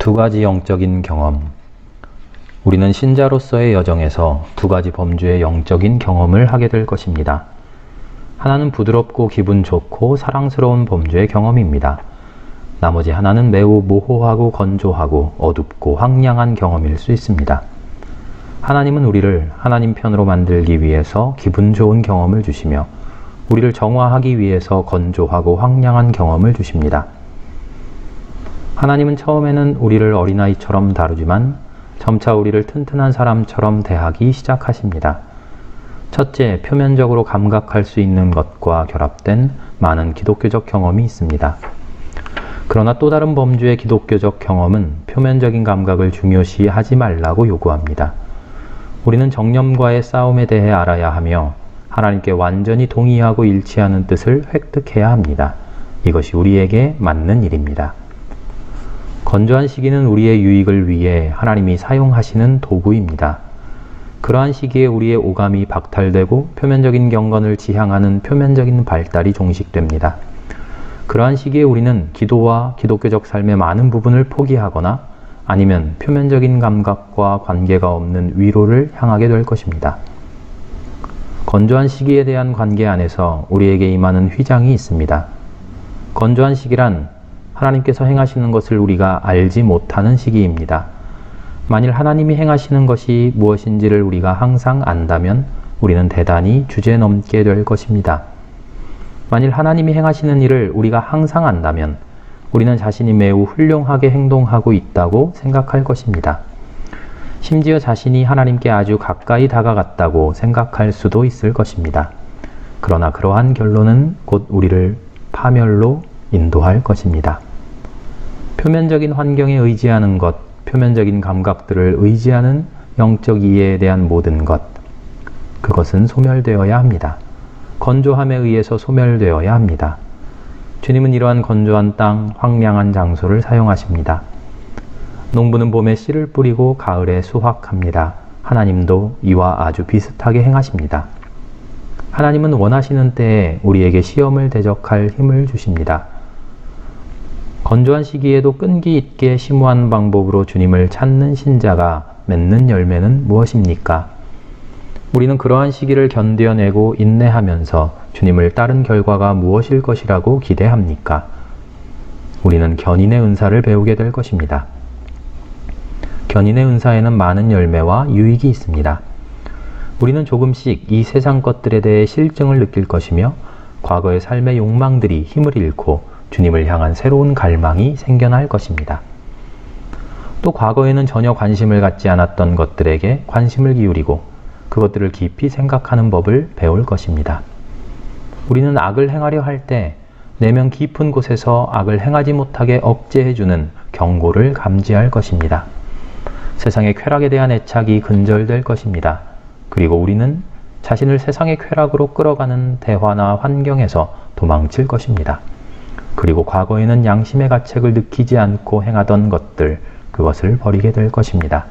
두 가지 영적인 경험. 우리는 신자로서의 여정에서 두 가지 범주의 영적인 경험을 하게 될 것입니다. 하나는 부드럽고 기분 좋고 사랑스러운 범주의 경험입니다. 나머지 하나는 매우 모호하고 건조하고 어둡고 황량한 경험일 수 있습니다. 하나님은 우리를 하나님 편으로 만들기 위해서 기분 좋은 경험을 주시며 우리를 정화하기 위해서 건조하고 황량한 경험을 주십니다. 하나님은 처음에는 우리를 어린아이처럼 다루지만 점차 우리를 튼튼한 사람처럼 대하기 시작하십니다. 첫째, 표면적으로 감각할 수 있는 것과 결합된 많은 기독교적 경험이 있습니다. 그러나 또 다른 범주의 기독교적 경험은 표면적인 감각을 중요시 하지 말라고 요구합니다. 우리는 정념과의 싸움에 대해 알아야 하며 하나님께 완전히 동의하고 일치하는 뜻을 획득해야 합니다. 이것이 우리에게 맞는 일입니다. 건조한 시기는 우리의 유익을 위해 하나님이 사용하시는 도구입니다. 그러한 시기에 우리의 오감이 박탈되고 표면적인 경건을 지향하는 표면적인 발달이 종식됩니다. 그러한 시기에 우리는 기도와 기독교적 삶의 많은 부분을 포기하거나 아니면 표면적인 감각과 관계가 없는 위로를 향하게 될 것입니다. 건조한 시기에 대한 관계 안에서 우리에게 임하는 휘장이 있습니다. 건조한 시기란 하나님께서 행하시는 것을 우리가 알지 못하는 시기입니다. 만일 하나님이 행하시는 것이 무엇인지를 우리가 항상 안다면 우리는 대단히 주제넘게 될 것입니다. 만일 하나님이 행하시는 일을 우리가 항상 안다면 우리는 자신이 매우 훌륭하게 행동하고 있다고 생각할 것입니다. 심지어 자신이 하나님께 아주 가까이 다가갔다고 생각할 수도 있을 것입니다. 그러나 그러한 결론은 곧 우리를 파멸로 인도할 것입니다. 표면적인 환경에 의지하는 것, 표면적인 감각들을 의지하는 영적 이해에 대한 모든 것, 그것은 소멸되어야 합니다. 건조함에 의해서 소멸되어야 합니다. 주님은 이러한 건조한 땅, 황량한 장소를 사용하십니다. 농부는 봄에 씨를 뿌리고 가을에 수확합니다. 하나님도 이와 아주 비슷하게 행하십니다. 하나님은 원하시는 때에 우리에게 시험을 대적할 힘을 주십니다. 건조한 시기에도 끈기 있게 심오한 방법으로 주님을 찾는 신자가 맺는 열매는 무엇입니까? 우리는 그러한 시기를 견뎌내고 인내하면서 주님을 따른 결과가 무엇일 것이라고 기대합니까? 우리는 견인의 은사를 배우게 될 것입니다. 견인의 은사에는 많은 열매와 유익이 있습니다. 우리는 조금씩 이 세상 것들에 대해 실증을 느낄 것이며 과거의 삶의 욕망들이 힘을 잃고 주님을 향한 새로운 갈망이 생겨날 것입니다. 또 과거에는 전혀 관심을 갖지 않았던 것들에게 관심을 기울이고 그것들을 깊이 생각하는 법을 배울 것입니다. 우리는 악을 행하려 할 때 내면 깊은 곳에서 악을 행하지 못하게 억제해주는 경고를 감지할 것입니다. 세상의 쾌락에 대한 애착이 근절될 것입니다. 그리고 우리는 자신을 세상의 쾌락으로 끌어가는 대화나 환경에서 도망칠 것입니다. 그리고 과거에는 양심의 가책을 느끼지 않고 행하던 것들, 그것을 버리게 될 것입니다.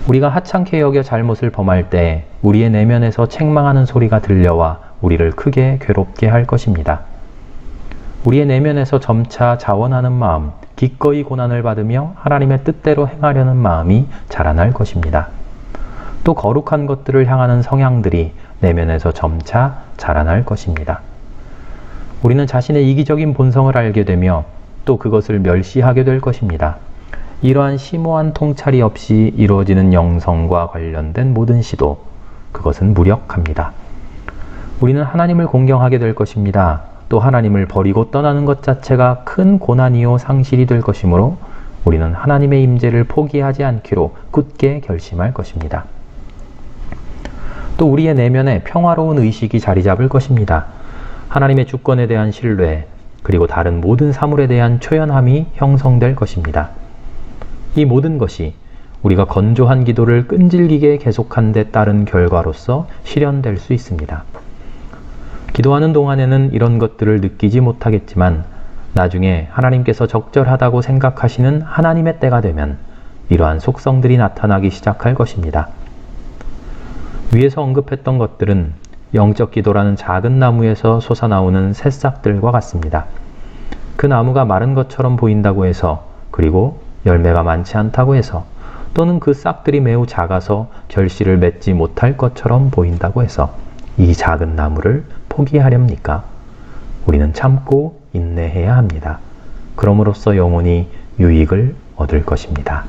우리가 하찮게 여겨 잘못을 범할 때 우리의 내면에서 책망하는 소리가 들려와 우리를 크게 괴롭게 할 것입니다. 우리의 내면에서 점차 자원하는 마음, 기꺼이 고난을 받으며 하나님의 뜻대로 행하려는 마음이 자라날 것입니다. 또 거룩한 것들을 향하는 성향들이 내면에서 점차 자라날 것입니다. 우리는 자신의 이기적인 본성을 알게 되며 또 그것을 멸시하게 될 것입니다. 이러한 심오한 통찰이 없이 이루어지는 영성과 관련된 모든 시도, 그것은 무력합니다. 우리는 하나님을 공경하게 될 것입니다. 또 하나님을 버리고 떠나는 것 자체가 큰 고난이요 상실이 될 것이므로 우리는 하나님의 임재를 포기하지 않기로 굳게 결심할 것입니다. 또 우리의 내면에 평화로운 의식이 자리 잡을 것입니다. 하나님의 주권에 대한 신뢰, 그리고 다른 모든 사물에 대한 초연함이 형성될 것입니다. 이 모든 것이 우리가 건조한 기도를 끈질기게 계속한 데 따른 결과로서 실현될 수 있습니다. 기도하는 동안에는 이런 것들을 느끼지 못하겠지만 나중에 하나님께서 적절하다고 생각하시는 하나님의 때가 되면 이러한 속성들이 나타나기 시작할 것입니다. 위에서 언급했던 것들은 영적 기도라는 작은 나무에서 솟아나오는 새싹들과 같습니다. 그 나무가 마른 것처럼 보인다고 해서 그리고 열매가 많지 않다고 해서, 또는 그 싹들이 매우 작아서 결실을 맺지 못할 것처럼 보인다고 해서 이 작은 나무를 포기하렵니까? 우리는 참고 인내해야 합니다. 그럼으로써 영혼이 유익을 얻을 것입니다.